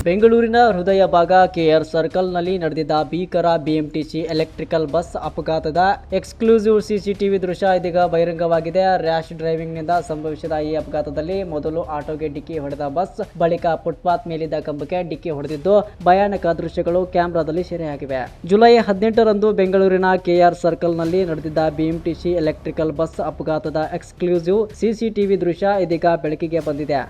ಬೆಂಗಳೂರಿನ ಹೃದಯ ಭಾಗ ಕೆಆರ್ ಸರ್ಕಲ್ನಲ್ಲಿ ನಡೆದಿದ್ದ ಭೀಕರ ಬಿಎಂಟಿಸಿ ಎಲೆಕ್ಟ್ರಿಕಲ್ ಬಸ್ ಅಪಘಾತದ ಎಕ್ಸ್ಕ್ಲೂಸಿವ್ ಸಿಸಿಟಿವಿ ದೃಶ್ಯ ಇದೀಗ ಬಹಿರಂಗವಾಗಿದೆ. ರ್ಯಾಶ್ ಡ್ರೈವಿಂಗ್ನಿಂದ ಸಂಭವಿಸಿದ ಈ ಅಪಘಾತದಲ್ಲಿ ಮೊದಲು ಆಟೋಗೆ ಡಿಕ್ಕಿ ಹೊಡೆದ ಬಸ್ ಬಳಿಕ ಫುಟ್ಪಾತ್ ಮೇಲಿದ್ದ ಕಂಬಕ್ಕೆ ಡಿಕ್ಕಿ ಹೊಡೆದಿದ್ದು ಭಯಾನಕ ದೃಶ್ಯಗಳು ಕ್ಯಾಮೆರಾದಲ್ಲಿ ಸೆರೆಯಾಗಿವೆ. ಜುಲೈ 18ರಂದು ಬೆಂಗಳೂರಿನ ಕೆಆರ್ ಸರ್ಕಲ್ನಲ್ಲಿ ನಡೆದಿದ್ದ ಬಿಎಂಟಿಸಿ ಎಲೆಕ್ಟ್ರಿಕಲ್ ಬಸ್ ಅಪಘಾತದ ಎಕ್ಸ್ಕ್ಲೂಸಿವ್ ಸಿಸಿಟಿವಿ ದೃಶ್ಯ ಇದೀಗ ಬೆಳಕಿಗೆ ಬಂದಿದೆ.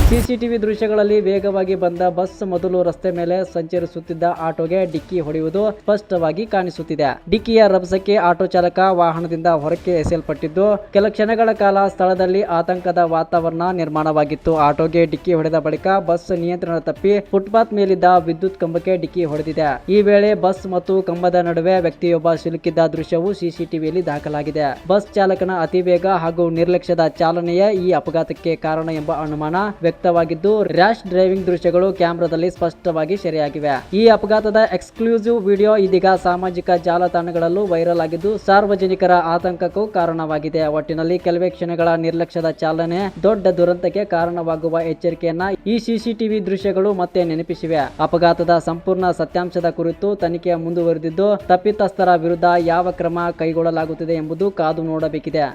ಸಿಸಿಟಿವಿ ದೃಶ್ಯಗಳಲ್ಲಿ ವೇಗವಾಗಿ ಬಂದ ಬಸ್ ಮೊದಲು ರಸ್ತೆ ಮೇಲೆ ಸಂಚರಿಸುತ್ತಿದ್ದ ಆಟೋಗೆ ಡಿಕ್ಕಿ ಹೊಡೆಯುವುದು ಸ್ಪಷ್ಟವಾಗಿ ಕಾಣಿಸುತ್ತಿದೆ. ಡಿಕ್ಕಿಯ ರಭಸಕ್ಕೆ ಆಟೋ ಚಾಲಕ ವಾಹನದಿಂದ ಹೊರಕ್ಕೆ ಎಸೆಯಲ್ಪಟ್ಟಿದ್ದು ಕೆಲ ಕ್ಷಣಗಳ ಕಾಲ ಸ್ಥಳದಲ್ಲಿ ಆತಂಕದ ವಾತಾವರಣ ನಿರ್ಮಾಣವಾಗಿತ್ತು. ಆಟೋಗೆ ಡಿಕ್ಕಿ ಹೊಡೆದ ಬಳಿಕ ಬಸ್ ನಿಯಂತ್ರಣ ತಪ್ಪಿ ಫುಟ್ಪಾತ್ ಮೇಲಿದ್ದ ವಿದ್ಯುತ್ ಕಂಬಕ್ಕೆ ಡಿಕ್ಕಿ ಹೊಡೆದಿದೆ. ಈ ವೇಳೆ ಬಸ್ ಮತ್ತು ಕಂಬದ ನಡುವೆ ವ್ಯಕ್ತಿಯೊಬ್ಬ ಸಿಲುಕಿದ್ದ ದೃಶ್ಯವು ಸಿಸಿಟಿವಿಯಲ್ಲಿ ದಾಖಲಾಗಿದೆ. ಬಸ್ ಚಾಲಕನ ಅತಿವೇಗ ಹಾಗೂ ನಿರ್ಲಕ್ಷ್ಯದ ಚಾಲನೆಯೇ ಈ ಅಪಘಾತಕ್ಕೆ ಕಾರಣ ಎಂಬ ಅನುಮಾನ ವ್ಯಕ್ತವಾಗಿದ್ದು ರ್ಯಾಶ್ ಡ್ರೈವಿಂಗ್ ದೃಶ್ಯಗಳು ಕ್ಯಾಮೆರಾದಲ್ಲಿ ಸ್ಪಷ್ಟವಾಗಿ ಸೆರೆಯಾಗಿವೆ. ಈ ಅಪಘಾತದ ಎಕ್ಸ್ಕ್ಲೂಸಿವ್ ವಿಡಿಯೋ ಇದೀಗ ಸಾಮಾಜಿಕ ಜಾಲತಾಣಗಳಲ್ಲೂ ವೈರಲ್ ಆಗಿದ್ದು ಸಾರ್ವಜನಿಕರ ಆತಂಕಕ್ಕೂ ಕಾರಣವಾಗಿದೆ. ಒಟ್ಟಿನಲ್ಲಿ ಕೆಲವೇ ಕ್ಷಣಗಳ ನಿರ್ಲಕ್ಷ್ಯದ ಚಾಲನೆ ದೊಡ್ಡ ದುರಂತಕ್ಕೆ ಕಾರಣವಾಗುವ ಎಚ್ಚರಿಕೆಯನ್ನ ಈ ಸಿಸಿಟಿವಿ ದೃಶ್ಯಗಳು ಮತ್ತೆ ನೆನಪಿಸಿವೆ. ಅಪಘಾತದ ಸಂಪೂರ್ಣ ಸತ್ಯಾಂಶದ ಕುರಿತು ತನಿಖೆ ಮುಂದುವರೆದಿದ್ದು ತಪ್ಪಿತಸ್ಥರ ವಿರುದ್ಧ ಯಾವ ಕ್ರಮ ಕೈಗೊಳ್ಳಲಾಗುತ್ತದೆ ಎಂಬುದು ಕಾದು ನೋಡಬೇಕಿದೆ.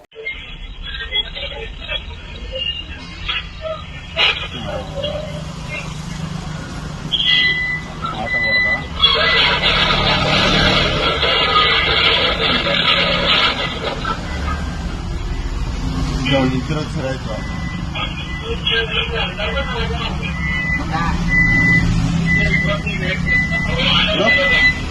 Hello?